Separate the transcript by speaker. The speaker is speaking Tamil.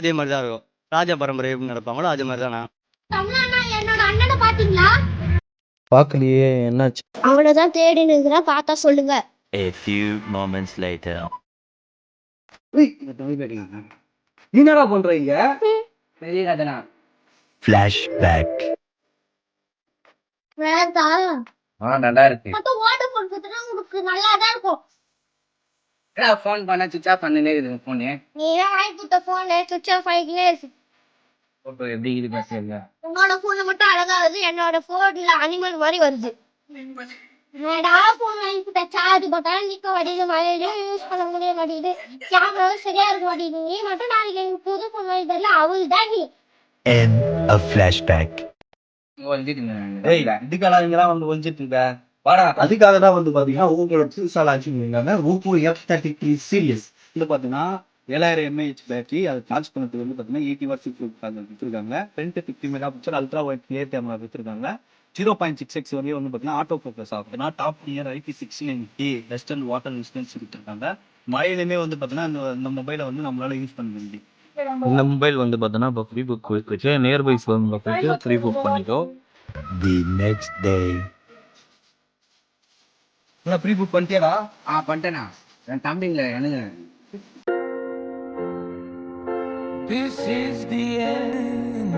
Speaker 1: அதே மாதிரி தான் இருக்கும். ராஜ பரம்பரை எப்படி நடப்பாங்களோ அது மாதிரி தான் நான்.
Speaker 2: தமிழண்ணா என்னோட அண்ணனை பாத்தீங்களா?
Speaker 3: பார்க்கலையே, என்னாச்சு?
Speaker 2: அவனைதான் தேடி நிற்கிறேன், பார்த்தா சொல்லுங்க.
Speaker 4: A few moments later.
Speaker 5: நீ என்னடா பண்றீங்க? பெரிய கதைனா.
Speaker 4: Flashback.
Speaker 2: வேண்டா.
Speaker 5: நல்லா இருக்கு.
Speaker 2: மட்டும் வோடஃபோன் குடுத்தா உங்களுக்கு நல்லாதான் இருக்கும்.
Speaker 5: ஃபோன் பண்ணா சுவிட்ச் ஆஃப் பண்ணினே இருக்குது ஃபோனு.
Speaker 2: நீ தான் வாங்கி கொடுத்த போன்ல சுவிட்ச் ஆஃப் ஆகிட்டே இருக்கு.
Speaker 5: போட்டோ எப்படி இது பேசுறீங்க?
Speaker 2: உன்னோட போன்ல மட்டும் அழகா வருது, என்னோட போன்ல அனிமல் மாதிரி வருது. என்னடா போன் வாங்கி கொடுத்த, சார்ஜ் போட்டாலும் நிக்க மாட்டேங்குது, மழையில யூஸ் பண்ண முடிய மாட்டேங்குது, கேமராவும் சரியா இருக்க மாட்டேங்குது. நீ மட்டும் நாளைக்கு எனக்கு புது போன் வாங்கி தரல, அவள் தான் நீ.
Speaker 4: End of flashback.
Speaker 3: ஏய், இதுக்கெல்லாம் இங்கெல்லாம் வந்து ஒழிஞ்சிட்டு இருக்க. வாடா, அதுக்காக தான் வந்து பாத்தீங்கன்னா உங்களோட புதுசா லான்ச் பண்ணிருக்காங்க Oppo F33 சீரிஸ். இது பாத்தீங்கன்னா 7000 mAh பேட்டரி. அதை சார்ஜ் பண்ணுறதுக்கு வந்து பாத்தீங்கன்னா 80 வாட்ஸ் கொடுத்துருக்காங்க. Front 50 mega pixel ultra wide clear camera கொடுத்துருக்காங்க. 0.6x வரையும் வந்து பாத்தீங்கன்னா ஆட்டோ ஃபோக்கஸ் ஆகுதுன்னா top near IP69K dust and water resistance கொடுத்துருக்காங்க. மழையிலுமே வந்து பாத்தீங்கன்னா இந்த மொபைலை வந்து நம்மளால யூஸ் பண்ண முடியும். இந்த மொபைல் வந்து பார்த்தோன்னா இப்போ ஃப்ரீ புக் போயிட்டு நியர்பை ஃபோனில் போயிட்டு ஃப்ரீ புக் பண்ணிக்கோ.
Speaker 4: The next day.
Speaker 3: Free book பண்ணிட்டேடா?
Speaker 5: பண்ணிட்டேனா? என் தம்பிங்கள எனக்கு.
Speaker 6: This is the end.